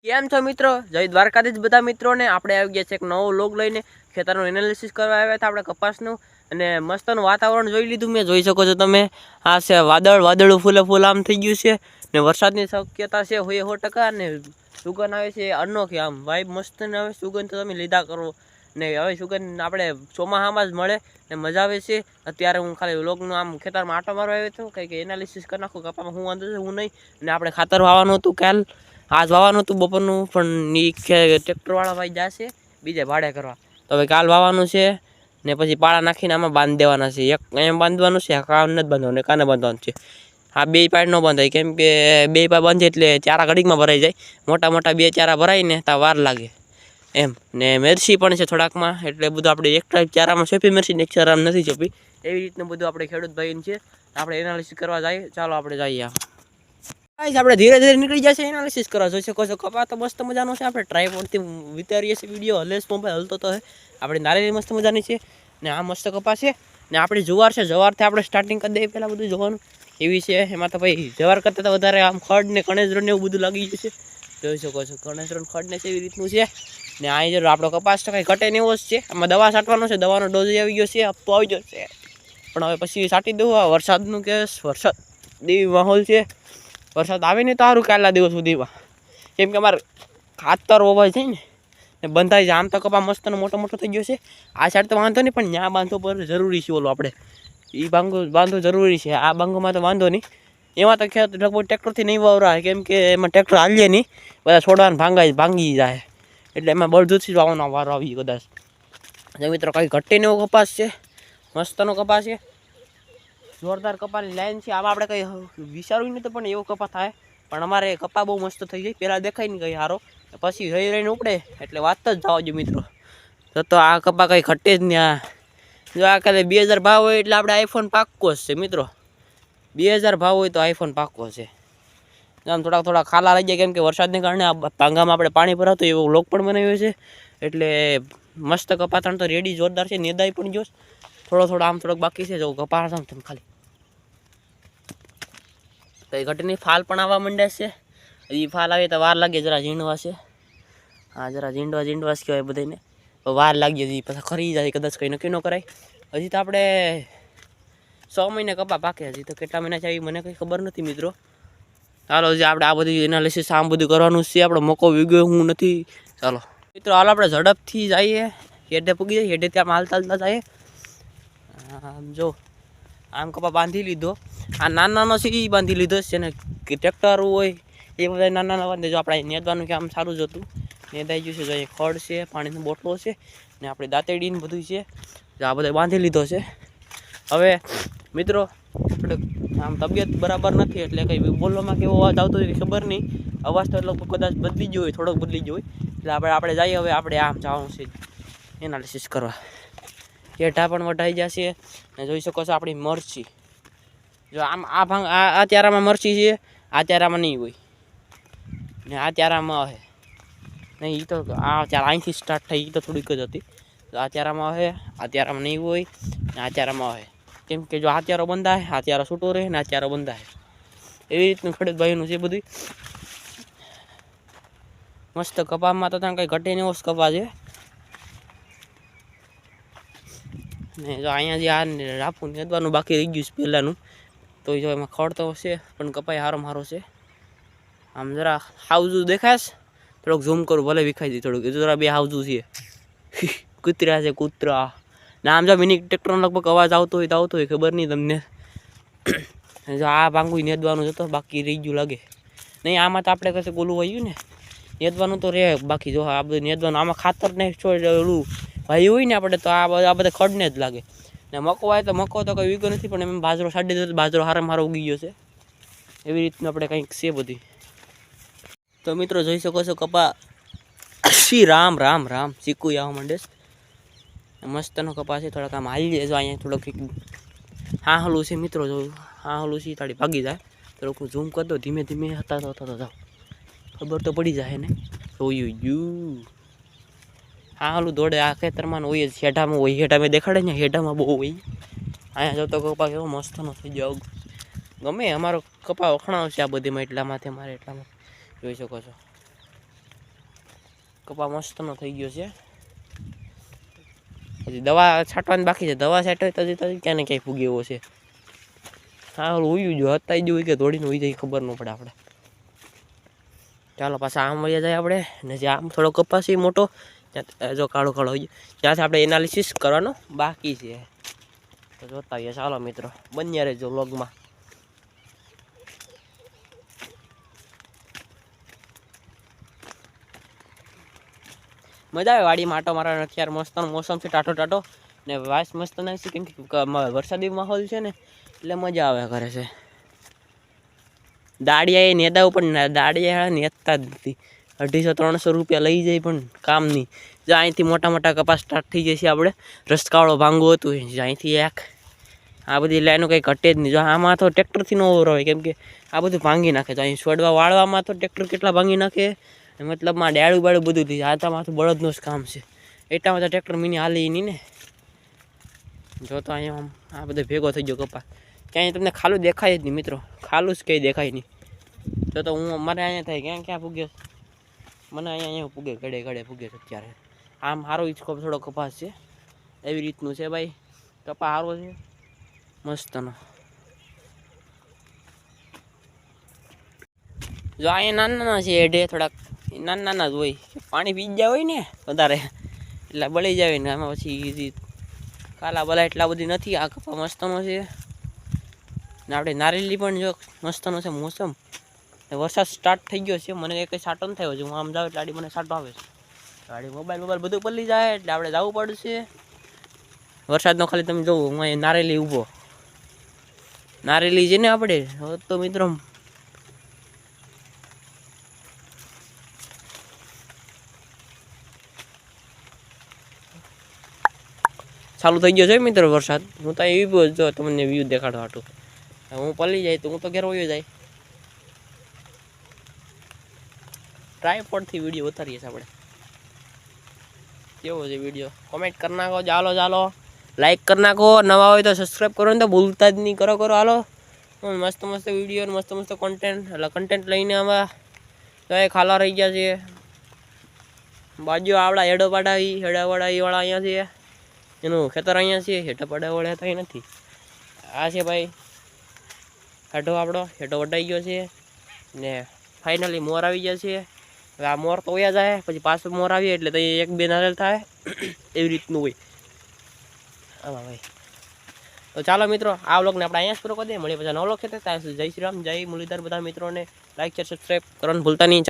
કેમ છો મિત્રો? જય દ્વારકાધીશ બધા મિત્રોને. આપણે આવી ગયા છે એક નવો લોગ લઈને. ખેતરનું એનાલિસિસ કરવા આવ્યા હતા આપણે કપાસનું, અને મસ્તનું વાતાવરણ જોઈ લીધું મેં. જોઈ શકો છો તમે, આ છે વાદળું ફૂલ આમ થઈ ગયું છે, ને વરસાદની શક્યતા છે 100%. ને સુગંધ આવે છે અનોખી, આમ વાઇબ મસ્ત ને આવે. સુગંધ તો તમે લીધા કરો ને. હવે સુગંધ આપણે ચોમાસામાં જ મળે ને મજા આવે છે. અત્યારે હું ખાલી લોગનું આમ ખેતરમાં આટો મારવા આવ્યો હતો, કંઈક એનાલિસિસ કરી નાખું કપામાં હું વાંધો છે હું નહીં. અને આપણે ખાતર વાવવાનું હતું કાલ, આજ વાવવાનું હતું બપોરનું, પણ એ ટ્રેક્ટરવાળા ભાઈ જશે બીજે ભાડે કરવા. તો હવે કાલ વાવવાનું છે ને પછી પાળા નાખીને આમાં બાંધી દેવાના છે. એક એમ બાંધવાનું છે, કાન નથી બાંધવાનું, કાને બાંધવાનું છે. આ બે પાડ ન બાંધાય, કેમ કે બે પાડ બાંધે એટલે ચારા ઘડીકમાં ભરાઈ જાય. મોટા બે ચારા ભરાઈને ત્યાં વાર લાગે એમ. ને મિરચી પણ છે થોડાકમાં, એટલે બધું આપણે એક ચારામાં ચોપી મિરચી ને એક ચારામાં નથી ચોપી. એવી રીતનું બધું આપણે ખેડૂત ભાઈ છે. આપણે એનાલિસિસ કરવા જઈએ. ચાલો આપણે જઈએ. આપણે ધીરે ધીરે નીકળી જશે એનાલિસિસ કરવા. જોઈ શકો છો કપા તો મસ્ત મજાનો છે. આપણે ટ્રાયપોડથી વિચારીએ છીએ વિડીયો, હલેસ મોબાઈલ હલતો તો આપણે નારેલી મસ્ત મજાની છે ને. આ મસ્ત કપા છે ને. આપણી જુવાર છે, જવારથી આપણે સ્ટાર્ટિંગ કરી દઈએ પહેલાં બધું જોવાનું એવી છે. એમાં તો ભાઈ જવાર કરતાં તો વધારે આમ ખડ ને કણેજરો ને એવું બધું લાગી ગયું છે. જોઈ શકો છો કણેજરો ખડ ને છે એવી રીતનું છે. ને અહીં જો આપણો કપાસ તો કંઈ ઘટે ને એવો જ છે. આમાં દવા છાંટવાનો છે, દવાનો ડોઝ આવી ગયો છે, હપ્તો આવી ગયો છે. પણ હવે પછી છાંટી દઉં. વરસાદનું કેસ, વરસાદ દેવી માહોલ છે. વરસાદ આવે ને તો સારું કાલના દિવસ સુધીમાં, કેમ કે અમારે ખાતર વવાય છે ને બંધાઈ જાય. આમ તો કપા મસ્તનો મોટો થઈ ગયો છે. આ સાઈડ તો વાંધો નહીં, પણ ત્યાં બાંધવો પર જરૂરી છે. ઓલો આપણે એ બાંધવો જરૂરી છે. આ બાંગોમાં તો વાંધો નહીં. એમાં તો ખેત લગભગ ટ્રેક્ટરથી નહીં વાવરાય, કેમ કે એમાં ટ્રેક્ટર હાલીએ નહીં, બધા છોડવાને ભાંગી જાય. એટલે એમાં બળદૂતથી જ વાવવાનો વારો આવી કદાચ. જે મિત્રો કંઈ ઘટીને એવો કપાસ છે, મસ્તનો કપાસ છે, જોરદાર કપાની લાઈન છે. આમાં આપણે કંઈ વિચારવું નહીં તો પણ એવો કપા થાય. પણ અમારે કપા બહુ મસ્ત થઈ જાય. પહેલાં દેખાય નહીં કંઈ સારો, પછી રહીને ઉપડે એટલે વાત જ જવા દો મિત્રો. તો આ કપા કંઈ ઘટે જ નહીં. આ જો આ કાલે 2000 ભાવ હોય એટલે આપણે આઈફોન પાક્કો જ છે મિત્રો. 2000 ભાવ હોય તો આઈફોન પાક્કો છે. આમ થોડા ખાલા રહી જાય, કેમ કે વરસાદને કારણે આ ભાંગામાં આપણે પાણી ભરાતું એવો લોક પણ બનાવ્યો છે. એટલે મસ્ત કપાતણ તો રેડી જોરદાર છે. નેદાઈ પણ જોશ થોડો આમ થોડોક બાકી છે. જો કપા તમે ખાલી કંઈ ઘટીની ફાલ પણ આવવા માંડે છે. એ ફાલ આવે તો વાર લાગે, જરા ઝીંડવા છે. હા, જરા ઝીંડવા કહેવાય બધાને. વાર લાગી હજી પછી ખરી જાય કદાચ, કંઈ નક્કી ન કરાય. હજી તો આપણે 6 મહિને કપા પાકે. હજી તો કેટલા મહિના છે મને કંઈ ખબર નથી મિત્રો. ચાલો હજી આપણે આ બધું એનાલિસિસ આમ બધું કરવાનું છે. આપણો મોકો વીગ્યો હું નથી. ચાલો મિત્રો, હાલ આપણે ઝડપથી જઈએ. હેડે પૂગી જાય, હેડેથી આમ હાલતા જઈએ. આમ જો આમ કપા બાંધી લીધો. આ નાનો છે એ બાંધી લીધો છે ને. ટ્રેક્ટર હોય એ બધા નાના બાંધે. જો આપણે નેદવાનું કે આમ સારું જ હતું, નેદાઈ ગયું છે. જો અહીં ખડ છે, પાણીનો બોટલો છે ને આપણી દાંતેડીને બધું છે. જો આ બધા બાંધી લીધો છે. હવે મિત્રો આમ તબિયત બરાબર નથી, એટલે કંઈ બોલવામાં કેવો અવાજ આવતો હોય ખબર નહીં. અવાજ તો એટલો કદાચ બદલી ગયો હોય, થોડોક બદલી ગયો હોય. એટલે આપણે જઈએ. હવે આપણે આમ જવાનું છે એનાલિસિસ કરવા. કેઢા પણ વઢાઈ જશે ને. જોઈ શકો છો આપણી મરચી. જો આમ આ ચારામાં મરચી છે, આ ચારામાં નહીં હોય ને આ ચારામાં હે નહીં. એ તો આ ચારા અહીંથી સ્ટાર્ટ થઈ, એ તો થોડીક જ હતી. આ ચારામાં હે, આ ચારામાં નહીં હોય ને આ ચારામાં હે. કેમ કે જો આ ચારો બંધાય, આ ચારો છૂટો રહે ને આ ચારો બંધાય. એવી રીતનું ખેડૂત ભાઈનું છે બધું. મસ્ત કપામાં તો ત્યાં કંઈ ઘટે ને એવો જ કપા છે ને. જો અહીંયા જે આ રાપું નેદવાનું બાકી રહી ગયું છે પહેલાંનું, તો જો એમાં ખડ તો છે પણ કપાઈ હારો છે. આમ જરા હાવજું દેખાશ, થોડુંક ઝૂમ કરું, ભલે વિખાઈ દે થોડુંક. જરા બે હાવજું છે, કૂતરા છે કૂતરા. ને આમ જો મિની ટ્રેક્ટરનો લગભગ અવાજ આવતો હોય ખબર નહીં તમને. જો આ ભાંગું નેદવાનું જતો બાકી રહી ગયું લાગે નહીં. આમાં તો આપણે કશે બોલું વાયું ને, નેદવાનું તો રહે બાકી. જો આ બધું નેદવાનું, આમાં ખાતર ને ઓલું ભાઈ હોય ને આપણે, તો આ બધા ખડને જ લાગે. ને મકો હોય તો મકો તો કંઈ વીગો નથી, પણ એમ બાજરો છાડી દીધો, બાજરો હારામાં ઉગી ગયો છે. એવી રીતનું આપણે કંઈક છે બધી. તો મિત્રો જોઈ શકો છો કપા શ્રી રામ ચીકુ આવવા માંડે. મસ્તનો કપા છે. થોડાક આમ હાલી જાય. જો અહીંયા થોડોક હા હલું છે મિત્રો. જો હા હલું છે, તાળી ભાગી જાય. થોડુંક ઝૂમ કરી દો, ધીમે હતા જાઓ, ખબર તો પડી જાય ને. જોયું હા હલું દોડે આ ખેતરમાં હોય જ. હેઠામાં હોય, હેઠામાં દેખાડે ને, હેઠામાં બહુ હોય. અહીંયા જો તો કપા કેવો મસ્તનો થઈ ગયો. ગમે અમારો કપા વખણાવ છે આ બધીમાં, એટલામાંથી અમારે એટલામાં જોઈ શકો છો. કપા મસ્તનો થઈ ગયો છે. હજી દવા છાંટવાની બાકી છે. દવા છાંટવી તો ક્યાં ને ક્યાંય ફૂગે એવો છે. હા ઓલું ઉયું જો હતા જ હોય કે દોડીને ઉઈ જાય ખબર ન પડે આપણે. ચાલો પાછા આમ વયા જાય આપણે. ને જે આમ થોડો કપાસ છે મોટો ત્યાં જો કાળો કાળો હોય ત્યાંથી આપણે એનાલિસિસ કરવાનો બાકી છે. તો જોતા આવીએ. ચાલો મિત્રો બન્યા રહેજો વ્લોગમાં. મજા આવે વાડીમાં આટો મારવાનો. અત્યારે મસ્ત મોસમ છે ટાટો ટાટો ને વાસ મસ્ત નાખી કેમ કે વરસાદી માહોલ છે ને એટલે મજા આવે કરે છે. દાડિયા એ નેદાઓ પણ દાડિયા નેતા જ નથી. 250-300 રૂપિયા લઈ જાય પણ કામ નહીં. જો અહીંથી મોટા મોટા કપાસ સ્ટાર્ટ થઈ જશે. આપણે રસકાવાળો ભાંગો હતું અહીંથી એક આ બધી લાઈનો કંઈ ઘટે જ નહીં. જો આમાં તો ટ્રેક્ટરથી ન ઓવર હોય કેમ કે આ બધું ભાંગી નાખે. તો અહીં છોડવા વાળવામાં તો ટ્રેક્ટર કેટલા ભાંગી નાખે. મતલબમાં ડાળું બાળું બધું થઈ જાય. આમાં તો બળદનું જ કામ છે. એટલામાં તો ટ્રેક્ટર મિની હાલી નહીં ને. જો તો અહીંયા આમ આ બધો ભેગો થઈ ગયો કપા. ક્યાંય તમને ખાલું દેખાય જ નહીં મિત્રો. ખાલું જ કંઈ દેખાય નહીં. જો તો હું મારે અહીંયા થાય ક્યાં પૂગ્યો. મને અહીંયા પૂગે ઘડે ઘડે પૂગે છે અત્યારે. આમ સારો ઈચકો થોડો કપાસ છે. એવી રીતનું છે ભાઈ. કપા સારો છે મસ્તનો. જો અહીંયા નાના છે એઢે થોડાક નાના જ હોય. પાણી પી ગયા હોય ને વધારે એટલે બળી જાય ને. આમાં પછી કાલા બલા એટલા બધી નથી. આ કપા મસ્તનો છે ને. આપણે નારેલી પણ જો મસ્તનો છે મોસમ. વરસાદ સ્ટાર્ટ થઈ ગયો છે. મને કંઈ સાટો ન થયો છે. હું આમ જાઉં એટલે ગાડી મને સાટો આવે છે. ગાડી મોબાઈલ બધું પલળી જાય એટલે આપણે જવું પડશે. વરસાદનો ખાલી તમે જોવો હું અહીં નારેલી ઊભો. નારેલી છે ને આપણે તો મિત્રો ચાલુ થઈ ગયો છે મિત્રો વરસાદ. હું તો અહીં ઊભો જો તમને વ્યૂ દેખાડો હાટું. હું પલળી જાય તો હું તો ઘેર વયો જાય. ટ્રાયપોડથી વિડીયો ઉતારીએ છીએ આપણે. કેવો છે વિડીયો કોમેન્ટ કરી નાખો. ચાલો લાઈક કરી નાખો. નવા હોય તો સબસ્ક્રાઈબ કરો ને તો ભૂલતા જ નહીં. કરો હાલો. મસ્ત વિડીયો મસ્ત કોન્ટેન્ટ એટલે કન્ટેન્ટ લઈને આમાં તો એ ખાલા રહી ગયા છે. બાજુ આવડા હેડાવાળા વાળા અહીંયા છે. એનું ખેતર અહીંયા છે. હેઠા વળ્યા તો નથી. આ છે ભાઈ હેઠો આપણો. હેઠો વટાઈ ગયો છે ને ફાઇનલી મોર આવી ગયા છે. હવે આ મોર તો વયા જાય પછી પાછું મોર આવીએ એટલે તો 1-2 નારેલ થાય એવી રીતનું હોય આમાં ભાઈ. તો ચાલો મિત્રો આ વ્લોગને આપણે અહીંયા જ પૂરો કરી દઈએ. મળીએ પછી નવો વ્લોગ છે. ત્યાં સુધી જય શ્રી રામ, જય મુરલીધર. બધા મિત્રોને લાઈક શેર સબસ્ક્રાઈબ કરવાનું ભૂલતા નહીં.